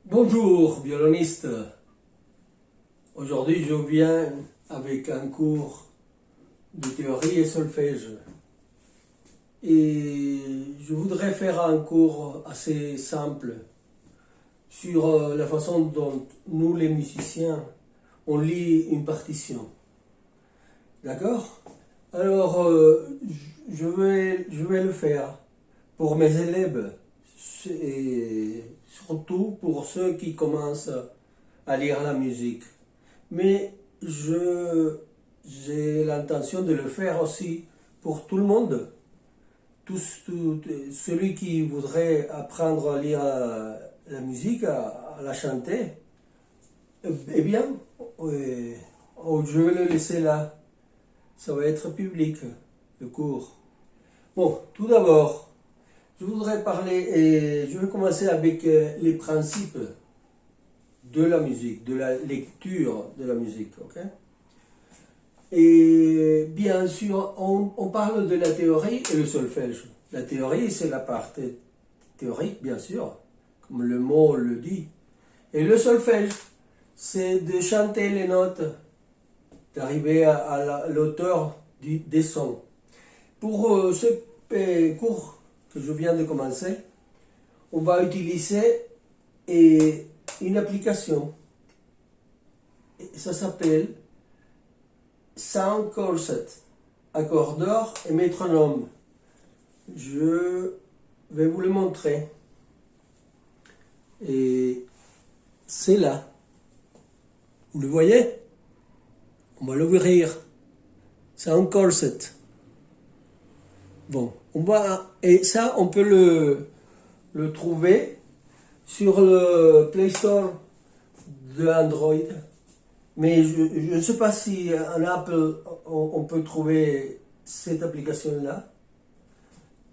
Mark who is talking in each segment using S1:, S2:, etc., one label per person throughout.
S1: Bonjour violoniste, aujourd'hui je viens avec un cours de théorie et solfège et je voudrais faire un cours assez simple sur la façon dont nous les musiciens on lit une partition. D'accord? Alors je vais le faire pour mes élèves et surtout pour ceux qui commencent à lire la musique. Mais j'ai l'intention de le faire aussi pour tout le monde. Celui qui voudrait apprendre à lire la musique, à la chanter, eh bien, je vais le laisser là. Ça va être public, le cours. Bon, tout d'abord, je voudrais parler, et je vais commencer avec les principes de la musique, de la lecture de la musique. Ok? Et bien sûr, on parle de la théorie et le solfège. La théorie, c'est la partie théorique, bien sûr, comme le mot le dit. Et le solfège, c'est de chanter les notes, d'arriver à l'auteur des sons. Pour ce cours que je viens de commencer, on va utiliser une application. Ça s'appelle Sound Corset, accordeur et métronome. Je vais vous le montrer. Et c'est là. Vous le voyez? On va l'ouvrir. Sound Corset. Bon, et ça, on peut le trouver sur le Play Store de Android. Mais je ne sais pas si en Apple, on peut trouver cette application-là.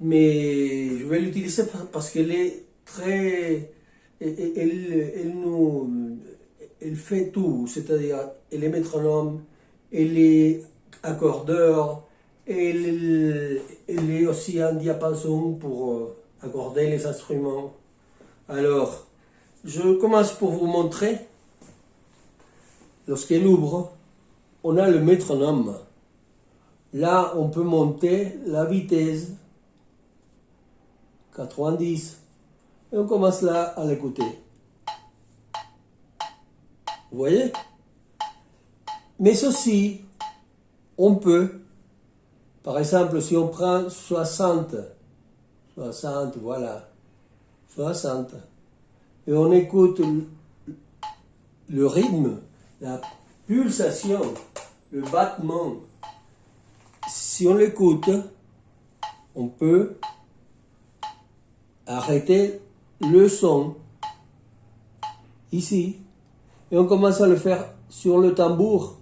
S1: Mais je vais l'utiliser parce qu'elle est très... Elle fait tout. C'est-à-dire, elle est métronome, elle est accordeur, elle est aussi un diapason pour accorder les instruments. Alors, je commence pour vous montrer. Lorsqu'elle ouvre, on a le métronome. Là, on peut monter la vitesse 90. Et on commence là à l'écouter. Vous voyez? Mais ceci, on peut, par exemple, si on prend 60, voilà, 60, et on écoute le rythme, la pulsation, le battement, si on l'écoute, on peut arrêter le son ici, et on commence à le faire sur le tambour.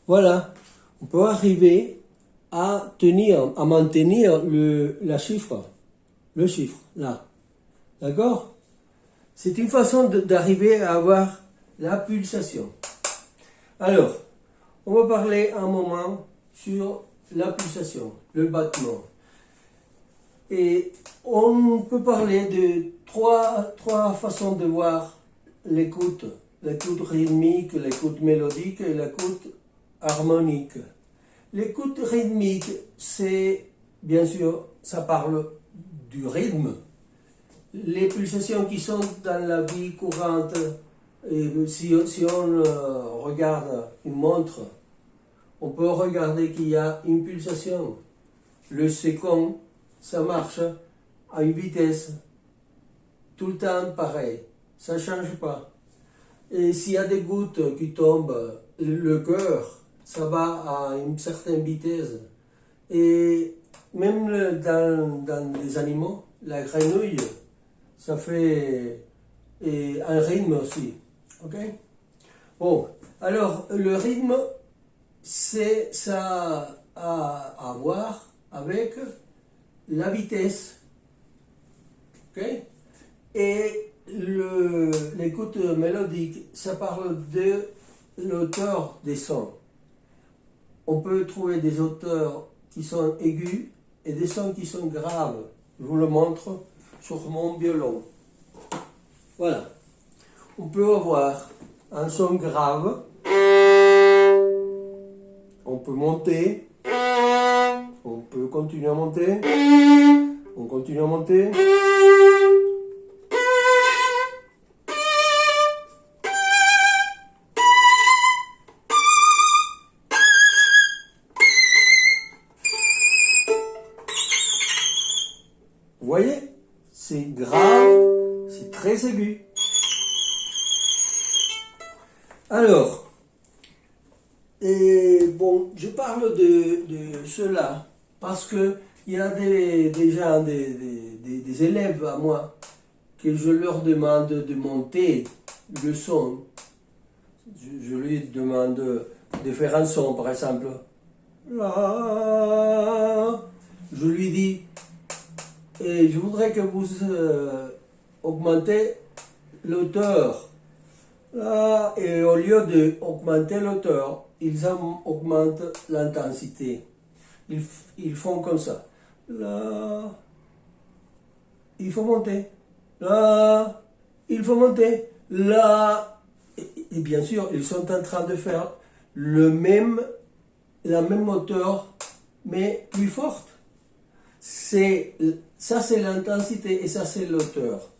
S1: Voilà, on peut arriver à maintenir le chiffre, là. D'accord? C'est une façon d'arriver à avoir la pulsation. Alors, on va parler un moment sur la pulsation, le battement. Et on peut parler de trois façons de voir l'écoute. L'écoute rythmique, l'écoute mélodique et l'écoute harmonique. L'écoute rythmique, c'est, bien sûr, ça parle du rythme. Les pulsations qui sont dans la vie courante, si on regarde une montre, on peut regarder qu'il y a une pulsation. Le second, ça marche à une vitesse tout le temps pareil, ça ne change pas. Et s'il y a des gouttes qui tombent, le cœur, ça va à une certaine vitesse. Et même dans les animaux, la grenouille, ça fait un rythme aussi. Ok? Bon, alors le rythme, c'est ça a à voir avec la vitesse. Ok? Et l'écoute mélodique, ça parle de l'auteur des sons. On peut trouver des auteurs qui sont aigus et des sons qui sont graves. Je vous le montre sur mon violon. Voilà. On peut avoir un son grave. On peut monter. On peut continuer à monter. On continue à monter. Vous voyez? C'est grave, c'est très aigu. Alors, et bon, je parle de cela parce que il y a déjà des élèves à moi que je leur demande de monter le son. Je lui demande de faire un son, par exemple. Là, je lui dis, et je voudrais que vous augmentez l'auteur. Là, et au lieu d'augmenter l'auteur, ils augmentent l'intensité. Ils font comme ça. Là, il faut monter. Là, il faut monter. Là, et bien sûr, ils sont en train de faire la même hauteur, mais plus forte. Ça, c'est l'intensité et ça, c'est l'auteur.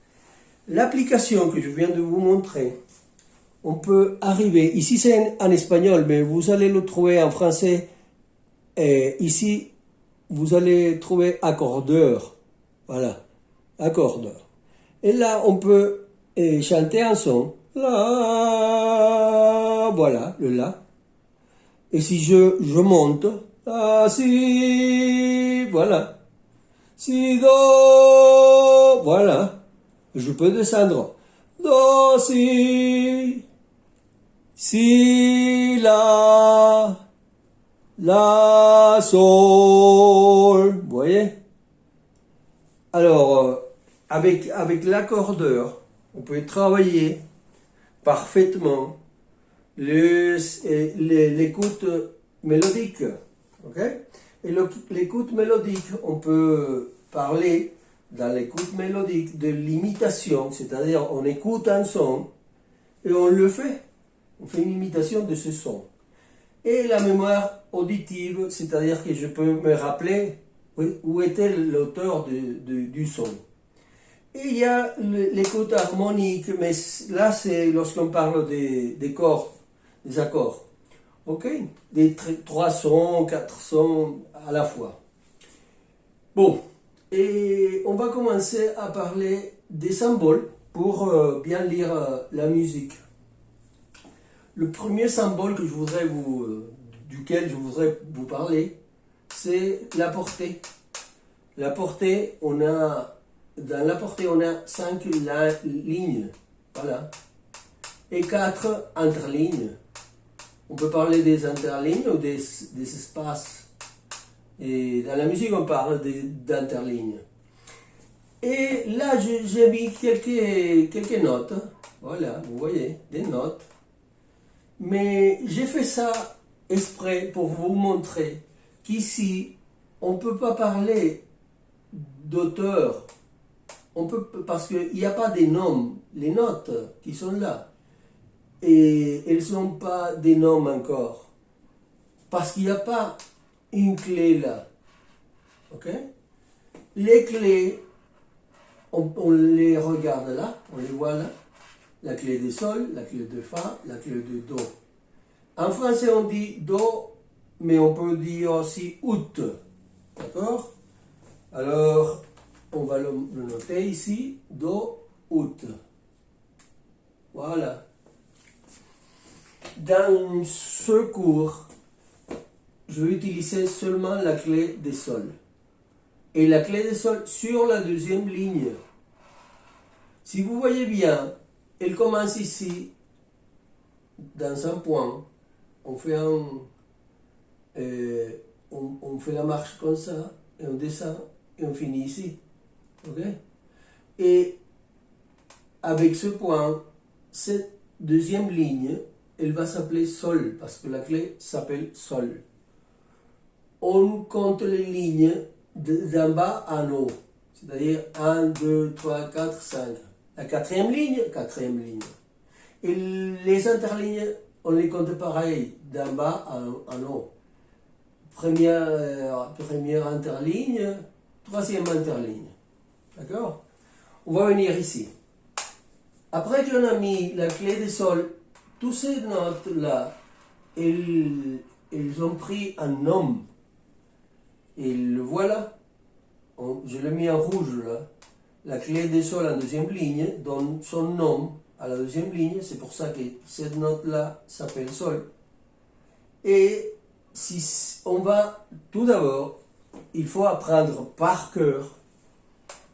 S1: L'application que je viens de vous montrer, on peut arriver, ici c'est en espagnol, mais vous allez le trouver en français, et ici, vous allez trouver accordeur. Voilà, accordeur. Et là, on peut chanter un son. La, voilà, le la. Et si je monte, la, si, voilà. Si, do, voilà. Je peux descendre. Do, si, la, sol. Vous voyez? Alors, avec l'accordeur, on peut travailler parfaitement l'écoute mélodique. Ok? Et l'écoute mélodique, on peut parler dans l'écoute mélodique de l'imitation, c'est-à-dire on écoute un son et on le fait. On fait une imitation de ce son. Et la mémoire auditive, c'est-à-dire que je peux me rappeler où était l'auteur du son. Et il y a l'écoute harmonique, mais là c'est lorsqu'on parle des cordes, des accords. Ok? Des 3 sons, 4 sons à la fois. Bon, et on va commencer à parler des symboles pour bien lire la musique. Le premier symbole que duquel je voudrais vous parler, c'est la portée. La portée, dans la portée, on a 5 lignes, voilà, et 4 interlignes. On peut parler des interlignes ou des espaces. Et dans la musique, on parle d'interlignes. Et là, j'ai mis quelques notes. Voilà, vous voyez, des notes. Mais j'ai fait ça exprès pour vous montrer qu'ici, on ne peut pas parler d'auteur. Parce qu'il n'y a pas des noms, les notes qui sont là. Et elles ne sont pas des noms encore. Parce qu'il n'y a pas une clé là. Ok? Les clés, on les regarde là, on les voit là. La clé de sol, la clé de fa, la clé de do. En français, on dit do, mais on peut dire aussi ut. D'accord? Alors, on va le noter ici, do, ut. Voilà. Dans ce cours, je vais utiliser seulement la clé de sol. Et la clé de sol sur la deuxième ligne. Si vous voyez bien, elle commence ici, dans un point. On fait on fait la marche comme ça, et on descend, et on finit ici. Ok? Et avec ce point, cette deuxième ligne, elle va s'appeler sol, parce que la clé s'appelle sol. On compte les lignes d'en bas en haut, c'est-à-dire 1, 2, 3, 4, 5. La quatrième ligne. Et les interlignes, on les compte pareil, d'en bas en haut. Première interligne, troisième interligne. D'accord? On va venir ici. Après qu'on a mis la clé de sol, toutes ces notes-là, elles ont pris un nom. Et le voilà. Je l'ai mis en rouge là. La clé de sol en deuxième ligne donne son nom à la deuxième ligne. C'est pour ça que cette note-là s'appelle sol. Et si on va, tout d'abord, il faut apprendre par cœur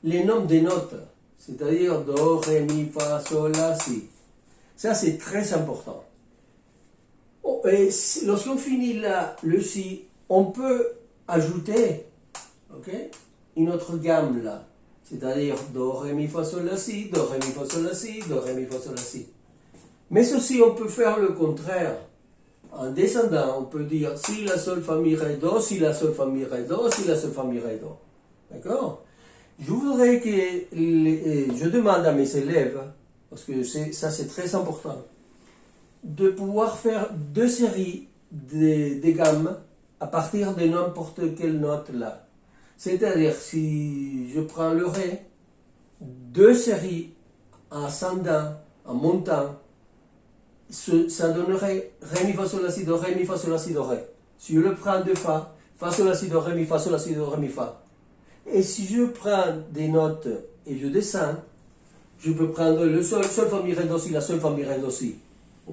S1: les noms des notes. C'est-à-dire do, ré, mi, fa, sol, la, si. Ça, c'est très important. Et lorsqu'on finit là, le si, on peut ajouter, une autre gamme là. C'est-à-dire do, ré, mi, fa, sol, la, si, do, ré, mi, fa, sol, la, si, do, ré, mi, fa, sol, la, si. Mais ceci, on peut faire le contraire. En descendant, on peut dire si, la, sol, fa, mi, ré, do, si, la, sol, fa, mi, ré, do, si, la, sol, fa, mi, ré, do. D'accord? Je voudrais que je demande à mes élèves, parce que ça c'est très important, de pouvoir faire deux séries de gammes à partir de n'importe quelle note là. C'est-à-dire, si je prends le ré, deux séries en ascendant, en montant, ça donnerait ré, mi, fa, sol, la, si, do, ré, mi, fa, sol, la, si, do, ré. Si je le prends de fa, sol, la, si, do, ré, mi, fa, sol, la, si, do, ré, mi, fa. Et si je prends des notes et je descends, je peux prendre le sol, fa, mi, ré, do, si, la, sol, fa, mi, ré, do, si.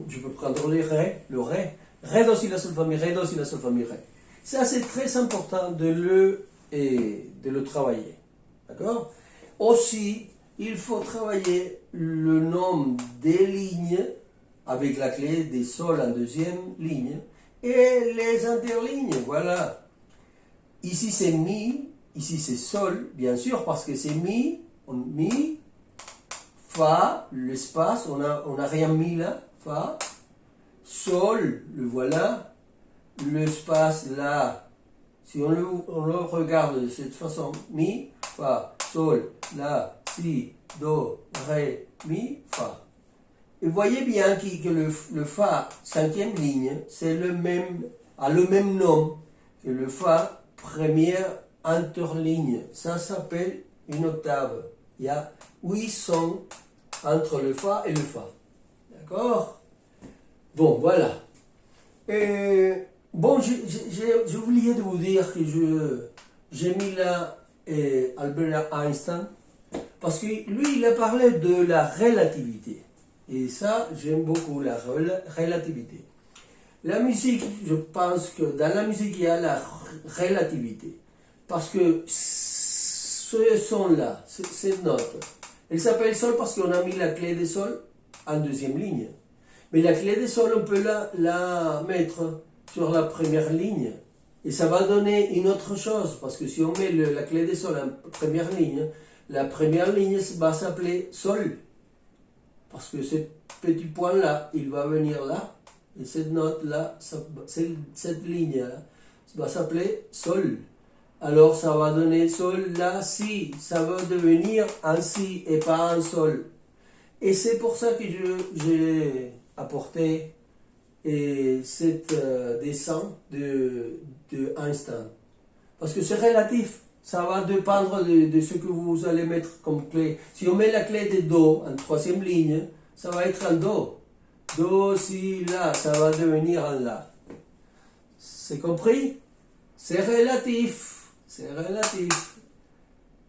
S1: Je peux prendre le ré, do, si, la, sol, fa, mi, ré, do, si, la, sol, fa, mi, ré. Ça, c'est très important de le travailler. D'accord? Aussi, il faut travailler le nombre des lignes avec la clé des sols en deuxième ligne et les interlignes. Voilà. Ici, c'est mi. Ici, c'est sol, bien sûr, parce que c'est mi, fa, l'espace, on a rien mis là, fa, sol, le voilà, l'espace là, si on le regarde de cette façon, mi, fa, sol, la, si, do, ré, mi, fa. Et voyez bien que le fa, cinquième ligne, a le même nom que le fa, première interligne. Ça s'appelle une octave. Il y a 8 sons entre le fa et le fa. D'accord? Bon, voilà. Bon, j'ai oublié de vous dire que j'ai mis là Albert Einstein parce que lui, il a parlé de la relativité. Et ça, j'aime beaucoup la relativité. La musique, je pense que dans la musique, il y a la relativité. Parce que ce son-là, cette note, elle s'appelle sol parce qu'on a mis la clé de sol en deuxième ligne. Mais la clé de sol, on peut la mettre sur la première ligne. Et ça va donner une autre chose. Parce que si on met la clé de sol en première ligne, la première ligne va s'appeler sol. Parce que ce petit point-là, il va venir là. Et cette note-là, cette ligne-là, va s'appeler sol. Alors ça va donner sol, la, si. Ça va devenir un si et pas un sol. Et c'est pour ça que j'ai apporté cette dessin de Einstein. Parce que c'est relatif. Ça va dépendre de ce que vous allez mettre comme clé. Si on met la clé de do en troisième ligne, ça va être un do. Do, si, la, ça va devenir un la. C'est compris? C'est relatif. C'est relatif.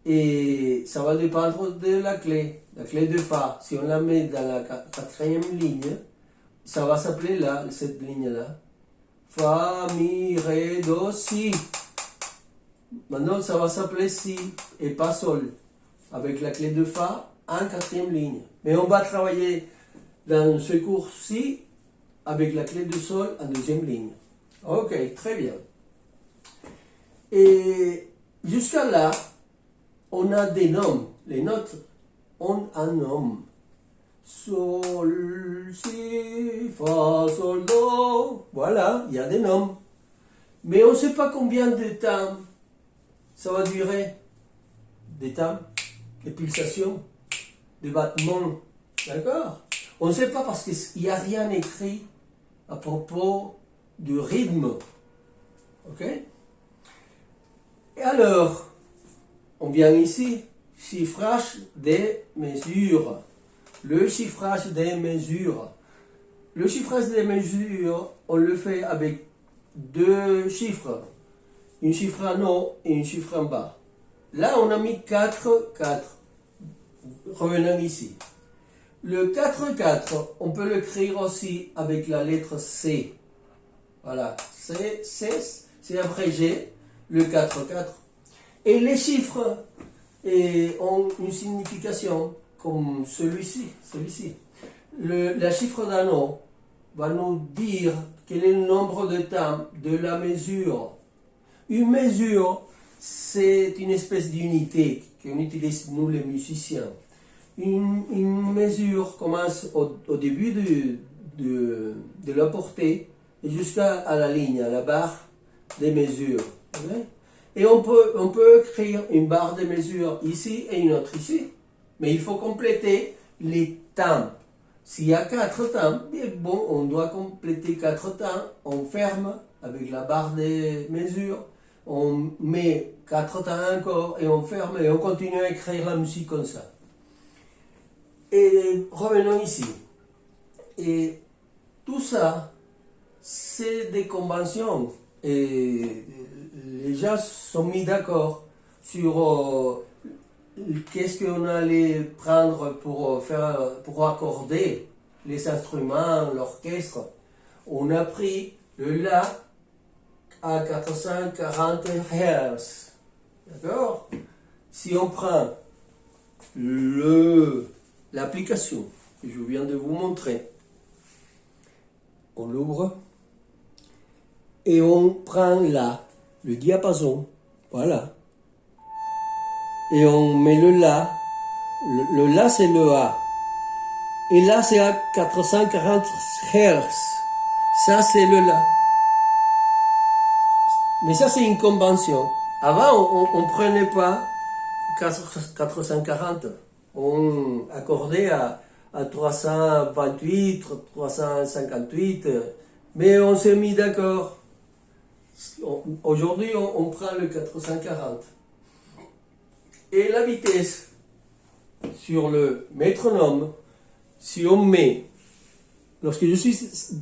S1: Et ça va dépendre de la clé de fa. Si on la met dans la quatrième ligne, ça va s'appeler là, cette ligne-là. Fa, mi, ré, do, si. Maintenant, ça va s'appeler si et pas sol. Avec la clé de fa en quatrième ligne. Mais on va travailler dans ce cours-ci avec la clé de sol en deuxième ligne. Ok, très bien. Et jusqu'à là, on a des noms. Les notes ont un nom. Sol, si, fa, sol, do. Voilà, il y a des noms. Mais on ne sait pas combien de temps ça va durer. Des temps, des pulsations, des battements. D'accord? On ne sait pas parce qu'il n'y a rien écrit à propos du rythme. Ok? Et alors, on vient ici, chiffrage des mesures. Le chiffrage des mesures. Le chiffrage des mesures, on le fait avec deux chiffres. Un chiffre en haut et un chiffre en bas. Là, on a mis 4, 4. Revenons ici. Le 4, 4, on peut l'écrire aussi avec la lettre C. Voilà, c'est abrégé, le 4, 4. Et les chiffres ont une signification, comme celui-ci. La chiffre d'un an va nous dire quel est le nombre de temps de la mesure. Une mesure, c'est une espèce d'unité qu'on utilise nous les musiciens. Une mesure commence au début de la portée et jusqu'à la ligne, à la barre des mesures. Okay? Et on peut écrire une barre de mesure ici et une autre ici. Mais il faut compléter les temps. S'il y a 4 temps, bon, on doit compléter 4 temps. On ferme avec la barre des mesures. On met 4 temps encore et on ferme et on continue à écrire la musique comme ça. Et revenons ici. Et tout ça, c'est des conventions. Et les gens sont mis d'accord sur qu'est-ce qu'on allait prendre pour accorder les instruments, l'orchestre. On a pris le La à 440 Hz. D'accord? Si on prend l'application que je viens de vous montrer, on l'ouvre et on prend là, le diapason, voilà, et on met le La, le La c'est le A, et là c'est à 440 Hz, ça c'est le La. Mais ça c'est une convention. Avant on prenait pas 440, on accordait à 328, 358, mais on s'est mis d'accord. Aujourd'hui, on prend le 440. Et la vitesse sur le métronome, si on met, lorsque je suis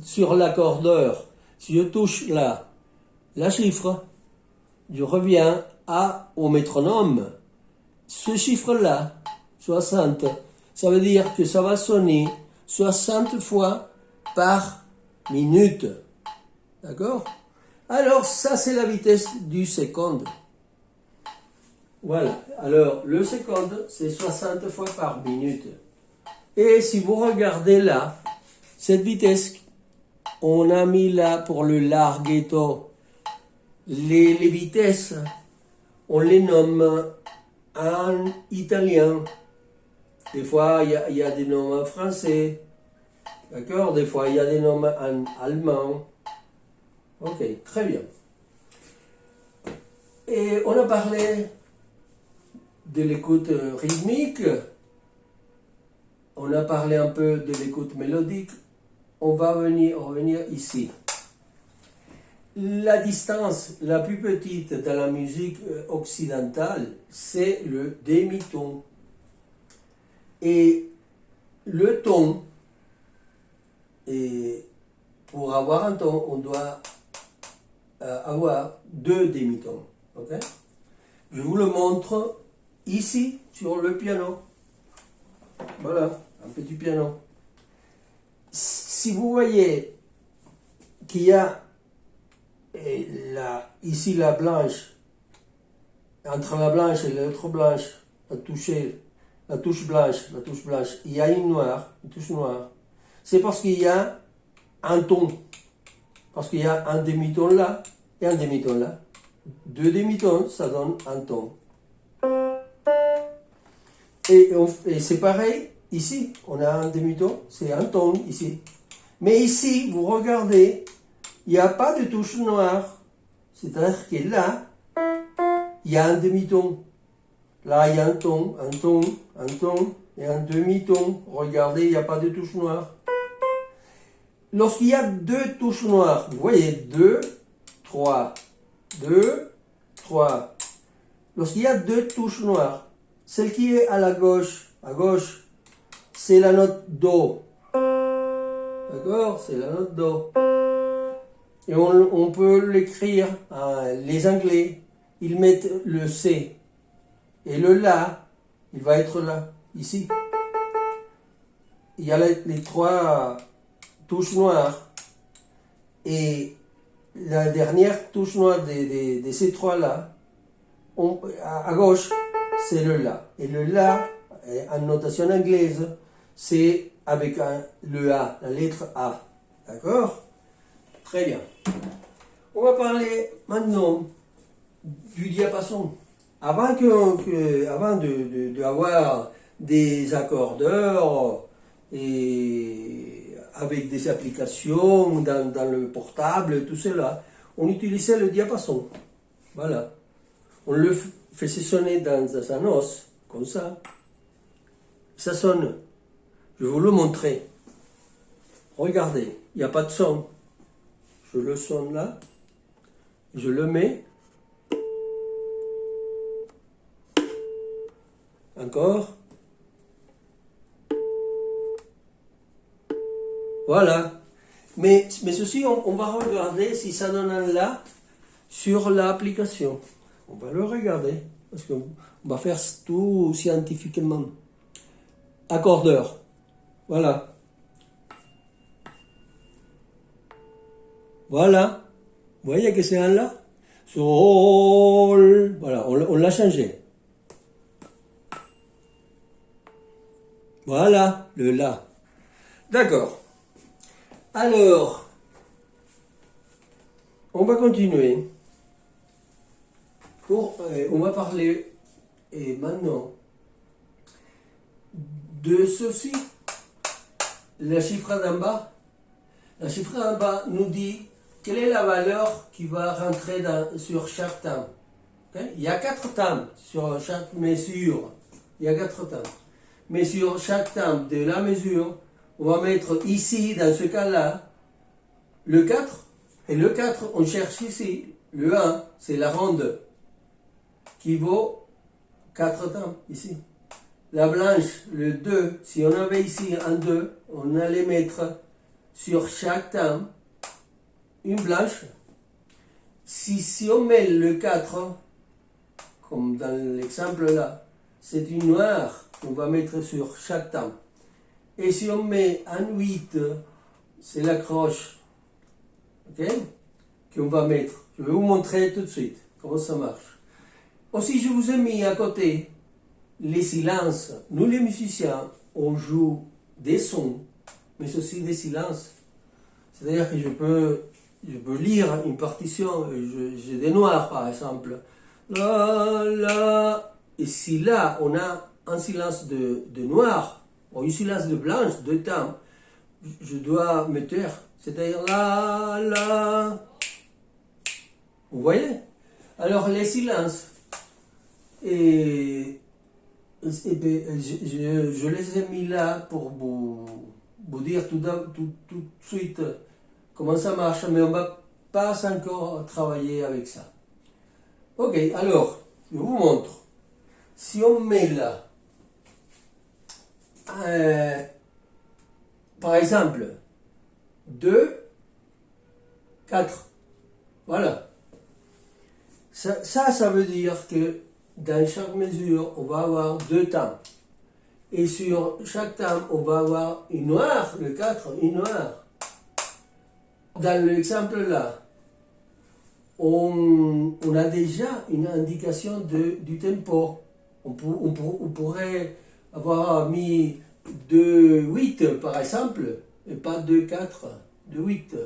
S1: sur l'accordeur, si je touche là, la chiffre, je reviens au métronome. Ce chiffre-là, 60, ça veut dire que ça va sonner 60 fois par minute. D'accord? Alors, ça, c'est la vitesse du seconde. Voilà. Alors, le seconde, c'est 60 fois par minute. Et si vous regardez là, cette vitesse, on a mis là pour le larghetto. Les vitesses, on les nomme en italien. Des fois, il y a des noms en français. D'accord? Des fois, il y a des noms en allemand. Ok, très bien. Et on a parlé de l'écoute rythmique. On a parlé un peu de l'écoute mélodique. On va revenir ici. La distance la plus petite dans la musique occidentale, c'est le demi-ton. Et le ton, et pour avoir un ton, on doit avoir 2 demi-tons. Okay? Je vous le montre ici sur le piano. Voilà, un petit piano. Si vous voyez qu'il y a ici la blanche, entre la blanche et l'autre blanche, la touche blanche, il y a une touche noire. C'est parce qu'il y a un ton. Parce qu'il y a un demi-ton là et un demi-ton là. 2 demi-tons, ça donne un ton. Et c'est pareil, ici, on a un demi-ton, c'est un ton ici. Mais ici, vous regardez, il n'y a pas de touche noire. C'est-à-dire que là, il y a un demi-ton. Là, il y a un ton et un demi-ton. Regardez, il n'y a pas de touche noire. Lorsqu'il y a 2 touches noires, vous voyez, 2, 3, 2, 3. Lorsqu'il y a 2 touches noires, celle qui est à gauche, c'est la note Do. D'accord? C'est la note Do. Et on peut l'écrire, les Anglais, ils mettent le C. Et le La, il va être là, ici. Il y a les 3 touches noires. Et la dernière touche noire de ces 3-là, à gauche, c'est le La. Et le La, en notation anglaise, c'est avec le A, la lettre A. D'accord? Très bien. On va parler maintenant du diapason. Avant d'avoir des accordeurs et avec des applications dans le portable, tout cela, on utilisait le diapason. Voilà. On le faisait sonner dans un os, comme ça. Ça sonne. Je vais vous le montrer. Regardez, il n'y a pas de son. Je le sonne là. Je le mets. Encore. Voilà. Mais ceci, on va regarder si ça donne un La sur l'application. On va le regarder. Parce qu'on va faire tout scientifiquement. Accordeur. Voilà. Voilà. Vous voyez que c'est un La. Sol. Voilà, on l'a changé. Voilà, le La. D'accord. Alors, on va continuer. On va parler maintenant de ceci. La chiffre d'en bas. La chiffre d'en bas nous dit quelle est la valeur qui va rentrer sur chaque temps. Okay? Il y a 4 temps sur chaque mesure. Il y a 4 temps. Mais sur chaque temps de la mesure, on va mettre ici, dans ce cas-là, le 4. Et le 4, on cherche ici. Le 1, c'est la ronde qui vaut 4 temps, ici. La blanche, le 2, si on avait ici un 2, on allait mettre sur chaque temps une blanche. Si on met le 4, comme dans l'exemple là, c'est une noire qu'on va mettre sur chaque temps. Et si on met un 8, c'est la croche, ok, qu'on va mettre. Je vais vous montrer tout de suite comment ça marche. Aussi, je vous ai mis à côté les silences. Nous, les musiciens, on joue des sons, mais aussi des silences. C'est-à-dire que je peux lire une partition, j'ai des noirs par exemple. La, la. Et si là, on a un silence de noir, ou un silence de blanche, de temps, je dois me taire. C'est-à-dire la, la. Vous voyez? Alors, les silences, et je les ai mis là pour vous dire tout de suite comment ça marche, mais on ne va pas encore travailler avec ça. Ok, alors, je vous montre. Si on met là, par exemple, 2, 4, voilà. Ça veut dire que dans chaque mesure, on va avoir 2 temps. Et sur chaque temps, on va avoir une noire, le 4, une noire. Dans l'exemple là, on a déjà une indication du tempo. On pourrait avoir mis 2, 8 par exemple, et pas 2, 4, 2, 8.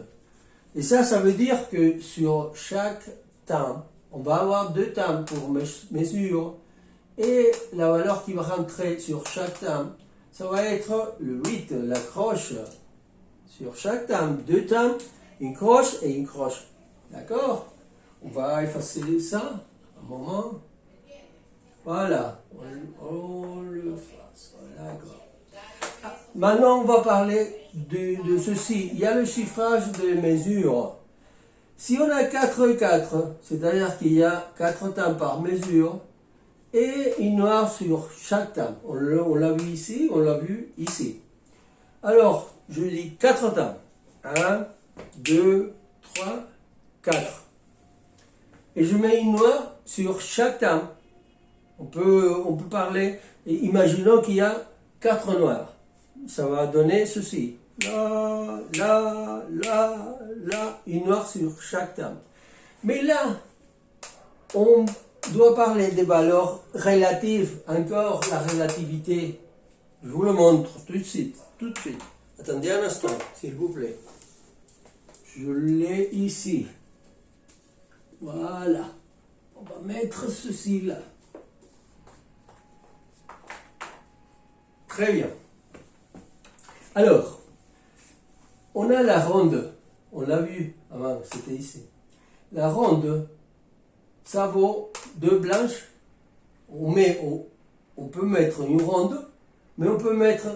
S1: Et ça veut dire que sur chaque temps, on va avoir deux timbres pour mesure. Et la valeur qui va rentrer sur chaque timbre, ça va être le 8, la croche. Sur chaque timbre, deux timbres, une croche et une croche. D'accord? On va effacer ça un moment. Voilà. On le fasse. D'accord. Maintenant, on va parler de ceci. Il y a le chiffrage des mesures. Si on a 4 et 4, c'est-à-dire qu'il y a 4 timbres par mesure, et une noire sur chaque timbre. On l'a vu ici, on l'a vu ici. Alors, je dis 4 timbres. 1, 2, 3, 4. Et je mets une noire sur chaque timbre. On peut parler, imaginons qu'il y a 4 noirs. Ça va donner ceci. Là, là, là, là, une noire sur chaque timbre. Mais là, on doit parler des valeurs relatives. Encore la relativité. Je vous le montre tout de suite. Tout de suite. Attendez un instant, s'il vous plaît. Je l'ai ici. Voilà. On va mettre ceci là. Très bien. Alors, on a la ronde. On l'a vu avant, c'était ici. La ronde, ça vaut 2 blanches. On peut mettre une ronde, mais on peut mettre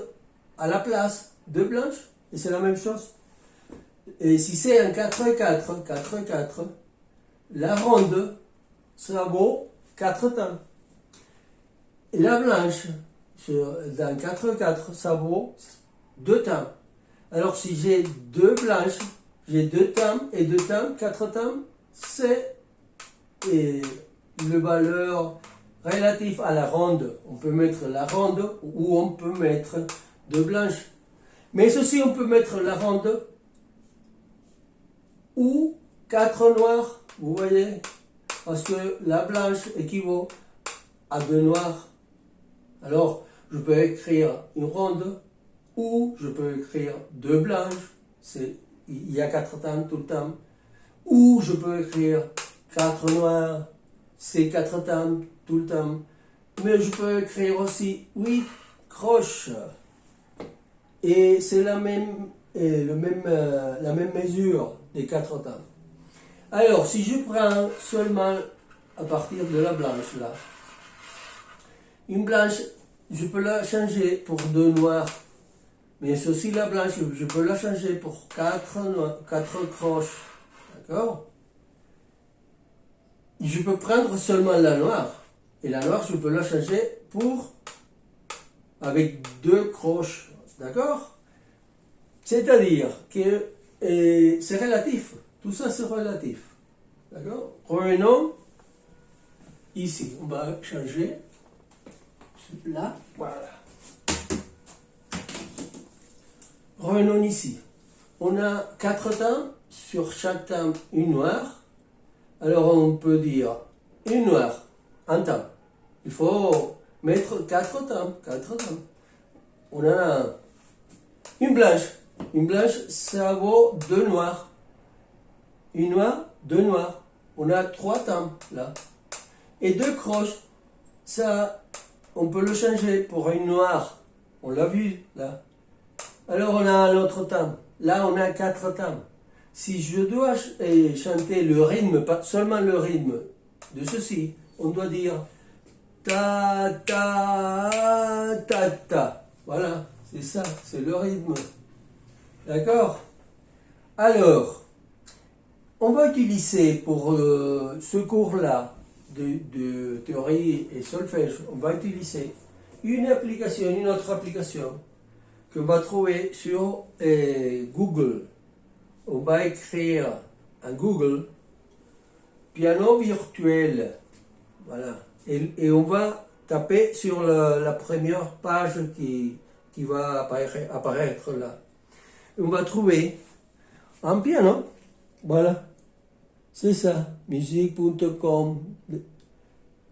S1: à la place 2 blanches, et c'est la même chose. Et si c'est un 4-4, 4-4, la ronde, ça vaut 4 timbres. Et la blanche, dans 4-4, ça vaut 2 timbres. Alors si j'ai 2 blanches, j'ai 2 timbres et 2 timbres, 4 timbres, c'est le valeur relative à la ronde. On peut mettre la ronde ou on peut mettre 2 blanches. Mais ceci, on peut mettre la ronde ou 4 noirs, vous voyez, parce que la blanche équivaut à 2 noirs. Alors, je peux écrire une ronde ou je peux écrire 2 blanches, il y a 4 timbres tout le temps, ou je peux écrire 4 noirs, c'est 4 timbres tout le temps, mais je peux écrire aussi 8 croches, et c'est la même mesure des 4 timbres. Alors, si je prends seulement à partir de la blanche là, une blanche, je peux la changer pour 2 noirs. Mais ceci, la blanche, je peux la changer pour 4 croches. D'accord? Je peux prendre seulement la noire. Et la noire, je peux la changer avec 2 croches. D'accord? C'est-à-dire que c'est relatif. Tout ça, c'est relatif. D'accord? Revenons ici. On va changer. Là, voilà. Revenons ici. On a 4 timbres, sur chaque timbre une noire. Alors on peut dire une noire, un timbre. Il faut mettre 4 timbres, 4 timbres. On en a un. Une blanche. Une blanche, ça vaut 2 noirs. Une noire, 2 noirs. On a 3 timbres là. Et 2 croches, ça, on peut le changer pour une noire. On l'a vu là. Alors on a un autre timbre. Là on a 4 timbres. Si je dois chanter le rythme, pas seulement le rythme de ceci, on doit dire ta ta ta ta. Voilà, c'est ça, c'est le rythme. D'accord? Alors, on va utiliser pour ce cours-là de théorie et solfège, on va utiliser une autre application qu'on va trouver sur Google. On va écrire en Google piano virtuel. Voilà. Et on va taper sur la première page qui va apparaître là. Et on va trouver un piano. Voilà. C'est ça. Musique.com,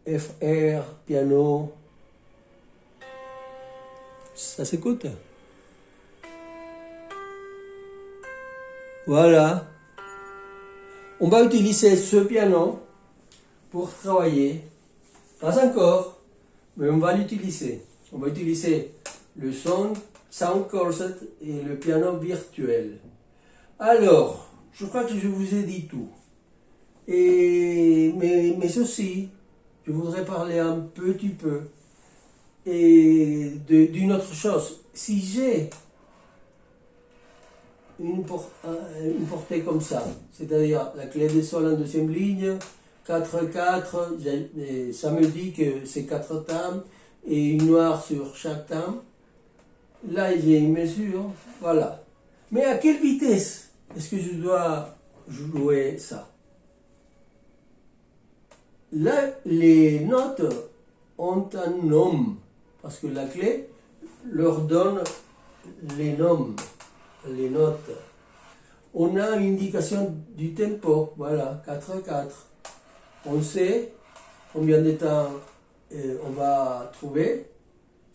S1: FR, piano. Ça s'écoute. Voilà. On va utiliser ce piano pour travailler. Pas encore, mais on va l'utiliser. On va utiliser le Sound Corset et le piano virtuel. Alors, je crois que je vous ai dit tout. Mais aussi, je voudrais parler un petit peu d'une autre chose. Si j'ai une portée comme ça, c'est-à-dire la clé de sol en deuxième ligne, 4-4, ça me dit que c'est 4 timbres et une noire sur chaque timbre. Là, j'ai une mesure, voilà. Mais à quelle vitesse est-ce que je dois jouer ça? Là, les notes ont un nom, parce que la clé leur donne les noms, les notes. On a une indication du tempo, voilà, 4-4. On sait combien de temps on va trouver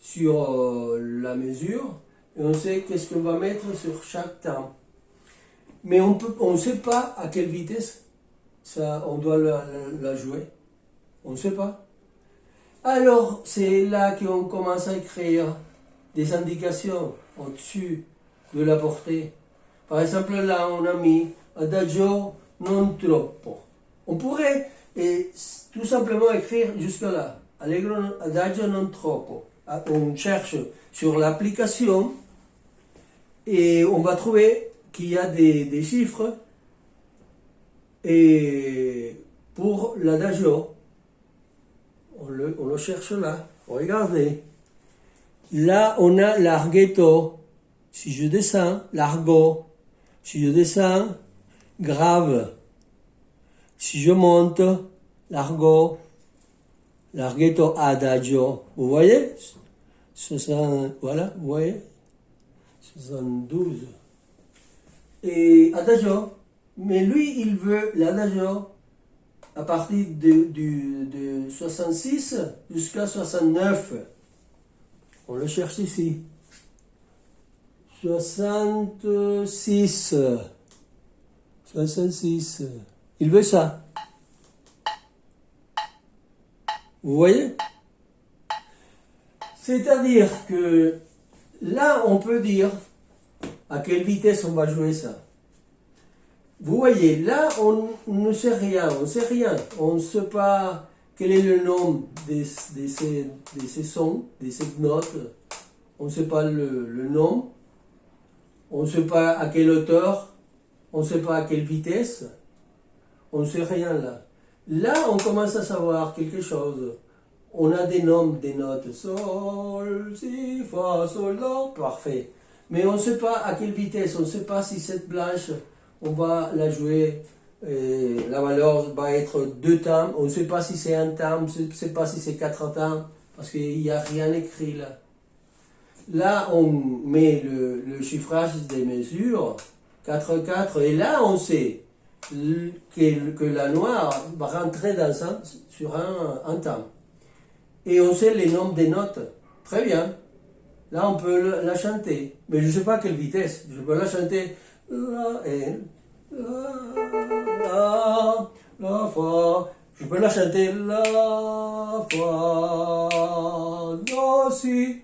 S1: sur la mesure, et on sait qu'est-ce qu'on va mettre sur chaque temps. Mais on ne sait pas à quelle vitesse on doit la jouer. On ne sait pas. Alors, c'est là qu'on commence à écrire des indications au-dessus de la portée. Par exemple, là, on a mis Adagio non troppo. On pourrait tout simplement écrire jusque là. Allegro Adagio non troppo. On cherche sur l'application et on va trouver qu'il y a des chiffres et pour l'Adagio. On le cherche là. Regardez. Là, on a l'arghetto. Si je descends, l'argot. Si je descends, grave. Si je monte, l'argot. L'arghetto adagio. Vous voyez? Voilà, vous voyez? 72. Et adagio. Mais lui, il veut l'adagio à partir de 66 jusqu'à 69. On le cherche ici. 66. 66. Il veut ça. Vous voyez? C'est-à-dire que là, on peut dire à quelle vitesse on va jouer ça. Vous voyez, là, on ne sait rien, on ne sait rien. On ne sait pas quel est le nom de ces sons, de ces notes. On ne sait pas le nom. On ne sait pas à quelle hauteur. On ne sait pas à quelle vitesse. On ne sait rien là. Là, on commence à savoir quelque chose. On a des noms, des notes. Sol, si, fa, sol, la. Parfait. Mais on ne sait pas à quelle vitesse. On ne sait pas si cette blanche, on va la jouer, la valeur va être 2 timbres, on ne sait pas si c'est 1 timbre, on ne sait pas si c'est 4 timbres, parce qu'il n'y a rien écrit là. Là, on met le chiffrage des mesures, 4-4, et là, on sait que la noire va rentrer sur un timbre. Et on sait les nombres des notes. Très bien. Là, on peut la chanter, mais je ne sais pas à quelle vitesse. Je peux la chanter. La, fa. Je peux la chanter la, fa, do, si.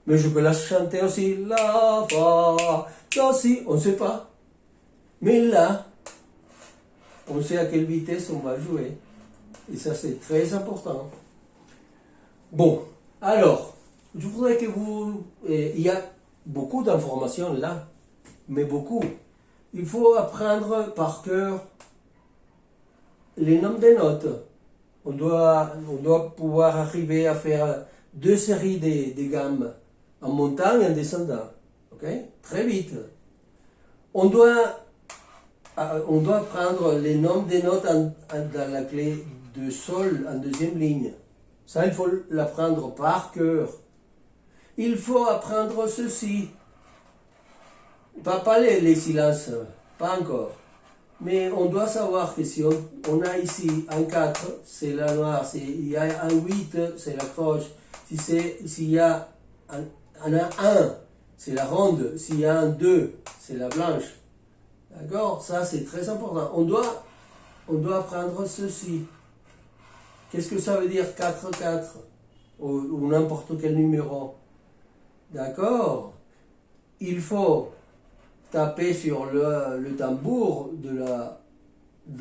S1: Mais je peux la chanter aussi la, fa, do, si. On ne sait pas. Mais là, on sait à quelle vitesse on va jouer. Et ça, c'est très important. Bon, alors, je voudrais que vous... il y a beaucoup d'informations là, mais beaucoup. Il faut apprendre par cœur les noms des notes. On doit pouvoir arriver à faire 2 séries de gammes, en montant et en descendant. Ok? Très vite. On doit prendre les noms des notes dans la clé de sol en deuxième ligne. Ça, il faut l'apprendre par cœur. Il faut apprendre ceci. Pas les silences, pas encore. Mais on doit savoir que si on a ici un 4, c'est la noire. S'il y a un 8, c'est la croche. S'il y a un 1, c'est la ronde. S'il y a un 2, c'est la blanche. D'accord? Ça, c'est très important. On doit apprendre ceci. Qu'est-ce que ça veut dire 4-4 ou n'importe quel numéro? D'accord? Il faut taper sur le tambour de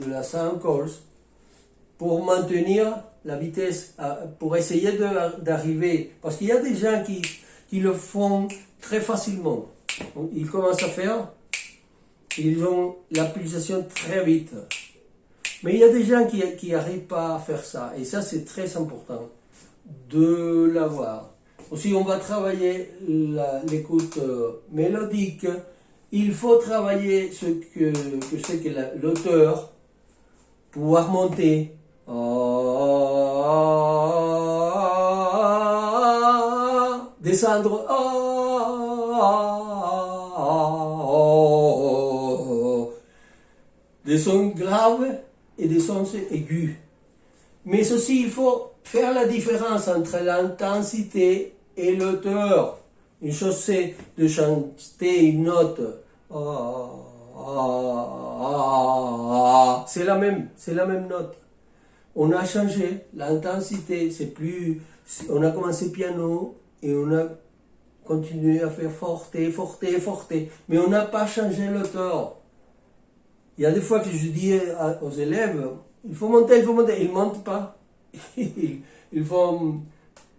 S1: la 5 course pour maintenir la vitesse, pour essayer d'arriver. Parce qu'il y a des gens qui le font très facilement. Donc, ils commencent à faire, ils ont la pulsation très vite. Mais il y a des gens qui n'arrivent pas à faire ça. Et ça, c'est très important de l'avoir. Aussi, on va travailler l'écoute mélodique. Il faut travailler ce que c'est que l'auteur, pouvoir monter. Descendre. Des sons graves et des sons aigus. Mais ceci, il faut faire la différence entre l'intensité et l'auteur. Une chose, c'est de chanter une note. C'est la même note. On a changé l'intensité, on a commencé piano et on a continué à faire forte, mais on n'a pas changé l'auteur. Il y a des fois que je dis aux élèves, il faut monter, ils ne montent pas. Ils font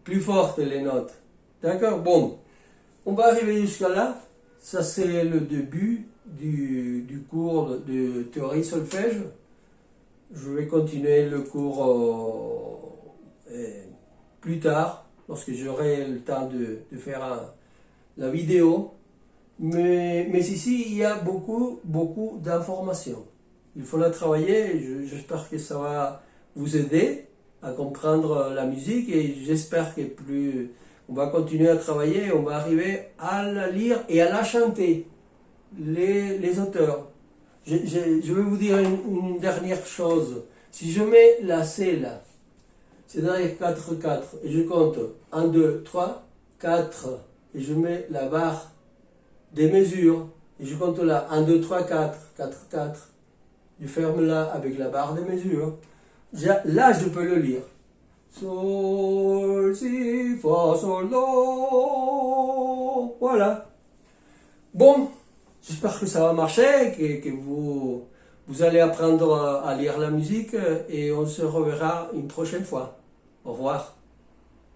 S1: plus fortes les notes. D'accord? Bon, on va arriver jusqu'à là. Ça, c'est le début du cours de théorie solfège. Je vais continuer le cours plus tard, lorsque j'aurai le temps de faire la vidéo. Mais ici, il y a beaucoup d'informations. Il faut la travailler. J'espère que ça va vous aider à comprendre la musique et j'espère que on va continuer à travailler, on va arriver à la lire et à la chanter, les auteurs. Je vais vous dire une dernière chose. Si je mets la C là, c'est-à-dire 4-4, et je compte 1, 2, 3, 4, et je mets la barre des mesures, et je compte là 1, 2, 3, 4, 4, 4, je ferme là avec la barre des mesures. Là, je peux le lire. Sol, si, fa, sol, do. Voilà. Bon, j'espère que ça va marcher, que vous allez apprendre à lire la musique et on se reverra une prochaine fois. Au revoir.